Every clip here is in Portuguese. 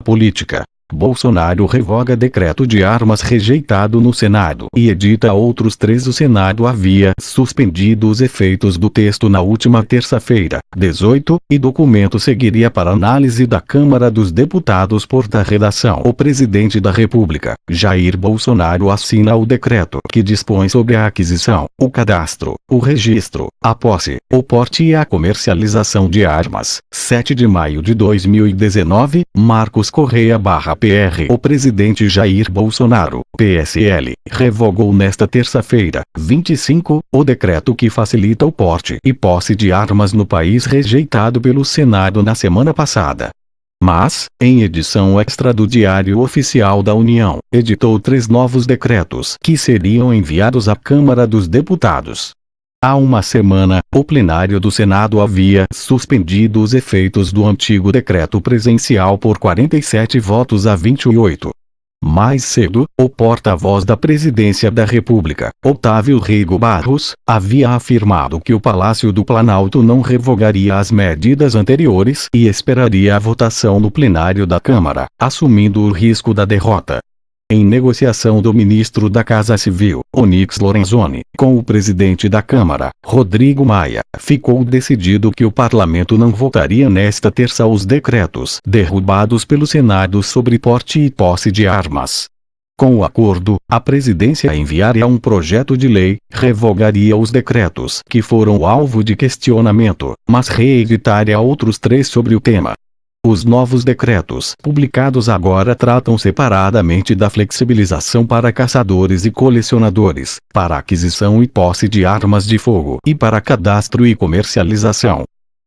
Política. Bolsonaro revoga decreto de armas rejeitado no Senado e edita outros 3. O Senado havia suspendido os efeitos do texto na última terça-feira, 18, e documento seguiria para análise da Câmara dos Deputados por da redação. O presidente da República, Jair Bolsonaro, assina o decreto que dispõe sobre a aquisição, o cadastro, o registro, a posse, o porte e a comercialização de armas. 7 de maio de 2019, Marcos Correia/PR. O presidente Jair Bolsonaro, PSL, revogou nesta terça-feira, 25, o decreto que facilita o porte e posse de armas no país rejeitado pelo Senado na semana passada. Mas, em edição extra do Diário Oficial da União, editou 3 novos decretos que seriam enviados à Câmara dos Deputados. Há uma semana, o plenário do Senado havia suspendido os efeitos do antigo decreto presencial por 47 votos a 28. Mais cedo, o porta-voz da Presidência da República, Otávio Rego Barros, havia afirmado que o Palácio do Planalto não revogaria as medidas anteriores e esperaria a votação no plenário da Câmara, assumindo o risco da derrota. Em negociação do ministro da Casa Civil, Onyx Lorenzoni, com o presidente da Câmara, Rodrigo Maia, ficou decidido que o parlamento não votaria nesta terça os decretos derrubados pelo Senado sobre porte e posse de armas. Com o acordo, a presidência enviaria um projeto de lei, revogaria os decretos que foram alvo de questionamento, mas reeditaria outros 3 sobre o tema. Os novos decretos publicados agora tratam separadamente da flexibilização para caçadores e colecionadores, para aquisição e posse de armas de fogo e para cadastro e comercialização.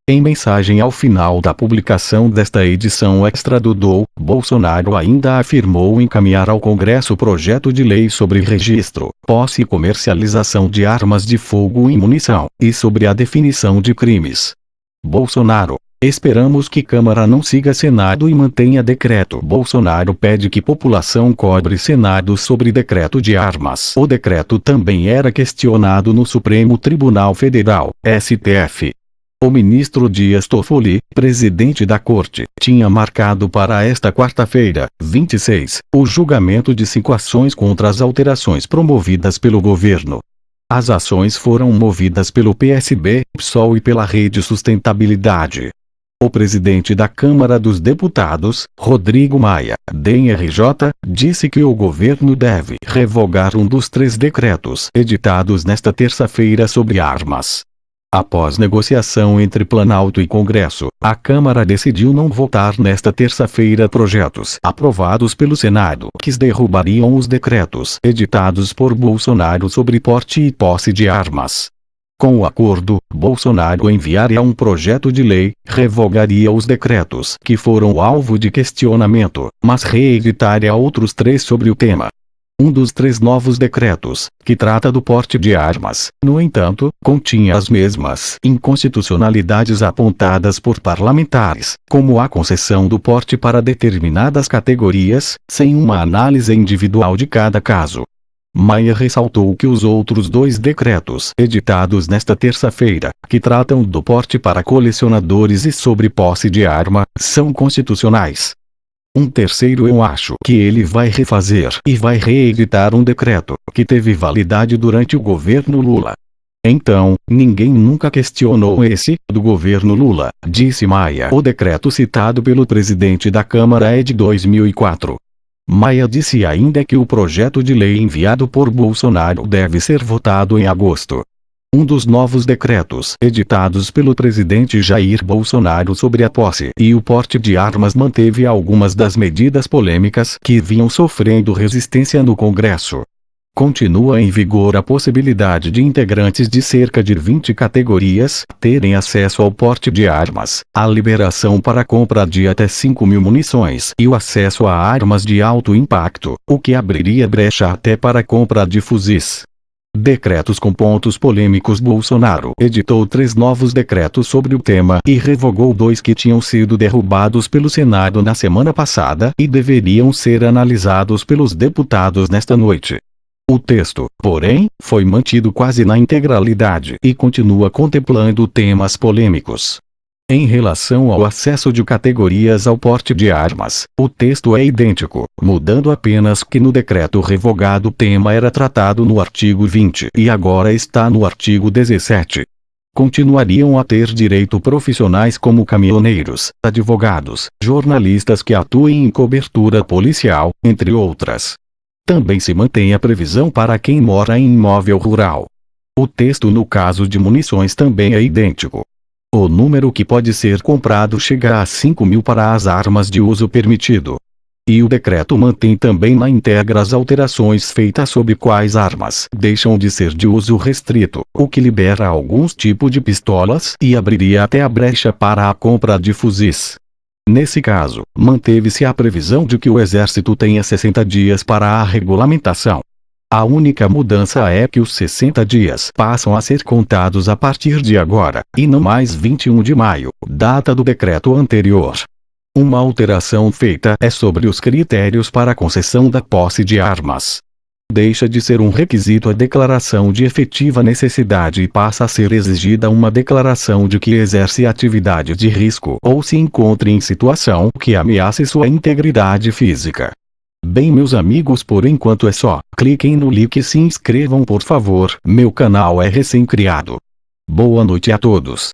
Em mensagem ao final da publicação desta edição extra do DOU, Bolsonaro ainda afirmou encaminhar ao Congresso o projeto de lei sobre registro, posse e comercialização de armas de fogo e munição, e sobre a definição de crimes. Bolsonaro: esperamos que Câmara não siga Senado e mantenha decreto. Bolsonaro pede que população cobre Senado sobre decreto de armas. O decreto também era questionado no Supremo Tribunal Federal, STF. O ministro Dias Toffoli, presidente da Corte, tinha marcado para esta quarta-feira, 26, o julgamento de 5 ações contra as alterações promovidas pelo governo. As ações foram movidas pelo PSB, PSOL e pela Rede Sustentabilidade. O presidente da Câmara dos Deputados, Rodrigo Maia, DNRJ, disse que o governo deve revogar um dos 3 decretos editados nesta terça-feira sobre armas. Após negociação entre Planalto e Congresso, a Câmara decidiu não votar nesta terça-feira projetos aprovados pelo Senado que derrubariam os decretos editados por Bolsonaro sobre porte e posse de armas. Com o acordo, Bolsonaro enviaria um projeto de lei, revogaria os decretos que foram alvo de questionamento, mas reeditaria outros 3 sobre o tema. Um dos 3 novos decretos, que trata do porte de armas, no entanto, continha as mesmas inconstitucionalidades apontadas por parlamentares, como a concessão do porte para determinadas categorias, sem uma análise individual de cada caso. Maia ressaltou que os outros 2 decretos editados nesta terça-feira, que tratam do porte para colecionadores e sobre posse de arma, são constitucionais. Um terceiro eu acho que ele vai refazer e vai reeditar um decreto que teve validade durante o governo Lula. Então, ninguém nunca questionou esse, do governo Lula, disse Maia. O decreto citado pelo presidente da Câmara é de 2004. Maia disse ainda que o projeto de lei enviado por Bolsonaro deve ser votado em agosto. Um dos novos decretos editados pelo presidente Jair Bolsonaro sobre a posse e o porte de armas manteve algumas das medidas polêmicas que vinham sofrendo resistência no Congresso. Continua em vigor a possibilidade de integrantes de cerca de 20 categorias terem acesso ao porte de armas, a liberação para a compra de até 5.000 munições e o acesso a armas de alto impacto, o que abriria brecha até para a compra de fuzis. Decretos com pontos polêmicos. Bolsonaro editou 3 novos decretos sobre o tema e revogou 2 que tinham sido derrubados pelo Senado na semana passada e deveriam ser analisados pelos deputados nesta noite. O texto, porém, foi mantido quase na integralidade e continua contemplando temas polêmicos. Em relação ao acesso de categorias ao porte de armas, o texto é idêntico, mudando apenas que no decreto revogado o tema era tratado no artigo 20 e agora está no artigo 17. Continuariam a ter direito profissionais como caminhoneiros, advogados, jornalistas que atuem em cobertura policial, entre outras. Também se mantém a previsão para quem mora em imóvel rural. O texto no caso de munições também é idêntico. O número que pode ser comprado chega a 5.000 para as armas de uso permitido. E o decreto mantém também na íntegra as alterações feitas sobre quais armas deixam de ser de uso restrito, o que libera alguns tipos de pistolas e abriria até a brecha para a compra de fuzis. Nesse caso, manteve-se a previsão de que o Exército tenha 60 dias para a regulamentação. A única mudança é que os 60 dias passam a ser contados a partir de agora, e não mais 21 de maio, data do decreto anterior. Uma alteração feita é sobre os critérios para a concessão da posse de armas. Deixa de ser um requisito a declaração de efetiva necessidade e passa a ser exigida uma declaração de que exerce atividade de risco ou se encontre em situação que ameace sua integridade física. Bem, meus amigos, por enquanto é só. Cliquem no link e se inscrevam, por favor. Meu canal é recém-criado. Boa noite a todos.